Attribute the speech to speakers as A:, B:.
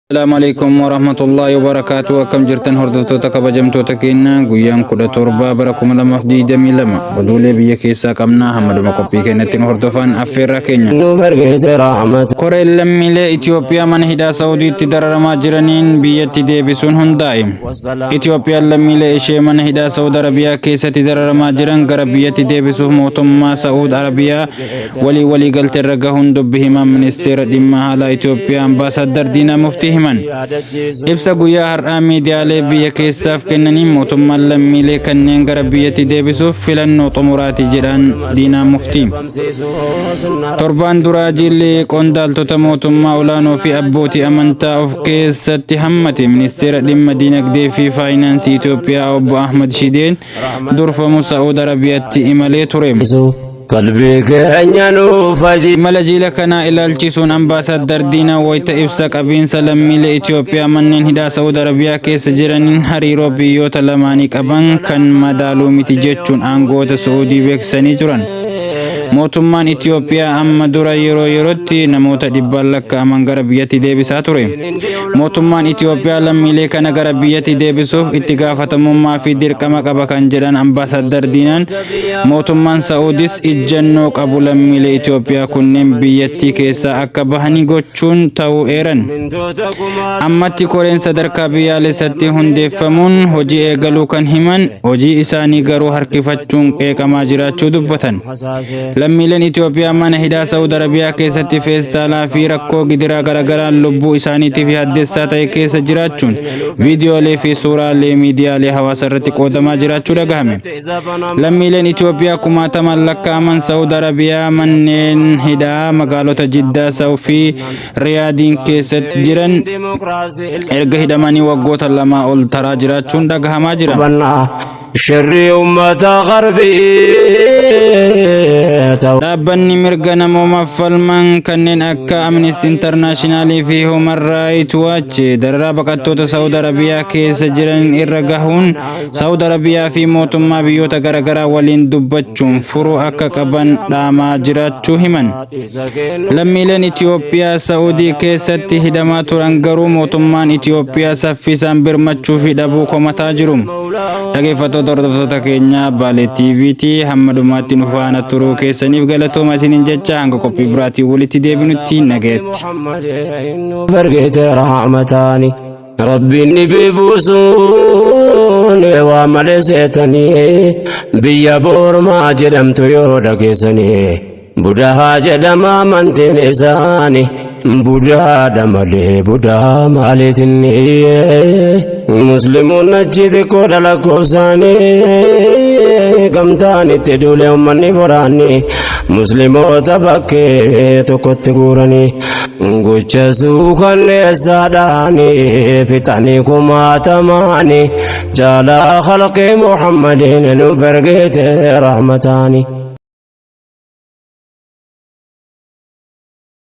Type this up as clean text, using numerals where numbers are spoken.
A: السلام عليكم ورحمة الله وبركاته. وكم جرتن هردفتو تكبجمتو تكينا قيان كده تربا بركم لما فدي دمي لما ودولي بيا كيسا قمنا حمد مقبي كينتين هردفان أفيرا كينيا كوري لمي لي إثيوبيا من هدا سعودي تدرر ما جرانين بيا تدي بسون هندائم إثيوبيا لمي لي إشي من هدا سعود عربيا كيسا تدرر ما جران غربيا تدي بسوه موتم ما سعود عربيا ولي قلت الرقهن دبهما منستير ديما هلا إثيوبيا أمباسادر دينا مفتي ibsa guyyaa har'aa miidiyaalee biyya keessaaf kennaniin mootummaan lammiilee kanneen gara biyyatti deebisuuf filannoo xumuraati jedhan diinaa muftii. Torbaan duraa jilli qondaaltota mootummaa olaanoo fi abbootii amantaa of keessatti hammate ministeera dhimma diinagdee fi faayinaansii Itoophiyaa obbo Ahmad Shideen durfamu Saa'ud Arabiyaatti imalee ture. Malajila kana ilaalchisuun ambaasaddar diinaa wayita ibsa qabiinsa lammiilee Itoophiyaa manneen hidhaa Saa'ud Arabiyaa keessa jiraniin hariiroo biyyoota lamaanii qaban kan madaaluu miti jechuun aangoota Saa'udii beeksisanii turan. Mootummaan Itoophiyaa amma dura yeroo yerootti namoota dhibbaan lakkaa'aman gara biyyatti deebisaa ture. Mootummaan Itoophiyaa lammiilee kana gara biyyatti deebisuuf itti gaafatamummaa fi dirqama qaba kan jedhan ambaasaddar diinaan mootummaan Saa'udis ijjannoo qabu lammiilee Itoophiyaa kunneen biyyattii keessaa akka bahanii gochuun ta'uu eeran. Ammatti koreen sadarkaa biyyaalessaatti hundeeffamuun hojii eegaluu kan himan hojii isaanii garuu harkifachuun qeeqamaa jiraachuu dubbatan. Lammiileen Itoophiyaa mana hidhaa Saa'ud Arabiyaa keessatti feestaalaa fi rakkoo gidiraa garaagaraan lubbuu isaaniitiif yaaddeessaa ta'e keessa jiraachuun viidiyoolee fi suuraalee miidiyaalee hawaasaa irratti qoodamaa jiraachuu dhagahame. Lammiileen Itoophiyaa kumaataman lakkaa'aman Saa'ud Arabiyaa manneen hidhaa magaalota Jiddaa fi Riyaadiin keessatti jiran erga hidhamanii waggoota lama ol taraa jiraachuun dhagahamaa jira. Sharri ummata dhaabbanni mirga namoomaaf falman kanneen akka Amnesty International fi Human Rights Watch dararaa baqattoota Saa'ud Arabiyaa keessa jiran irra gahuun Saa'ud Arabiyaa fi mootummaa biyyoota garaagaraa waliin dubbachuun furuu akka qaban dhaamaa jiraachuu himan. Lammiileen Itoophiyaa Saa'udii keessatti hidhamaa turan garuu mootummaan Itoophiyaa saffisaan birmachuu fi dhabuu komataa jiru. Dhaggeeffattoota hordoftoota keenya Baalee TV'ti hamma dhumaatti nu faana turuu keessaniif galatooma isiniin jecha hanga qophii biraatii walitti deebinutti nagaatti. Rabbiin ni beebuusuun waa malee seetanii biyya boormaa jedhamtu yoo dhageessanii budaa jedhama amantiin isaanii. Buddha malee Buddha maaliitinni musliimoon achitti koodha lakkoofsaanii gamtaan itti duulee uummanni boraanni musliimoota bakkee tokkotti guuranii gocha suukanneessaadhaanii fixanii kumaatamaanii jaalaa khalqii Muhammadiin nu bergeete rahmataanii.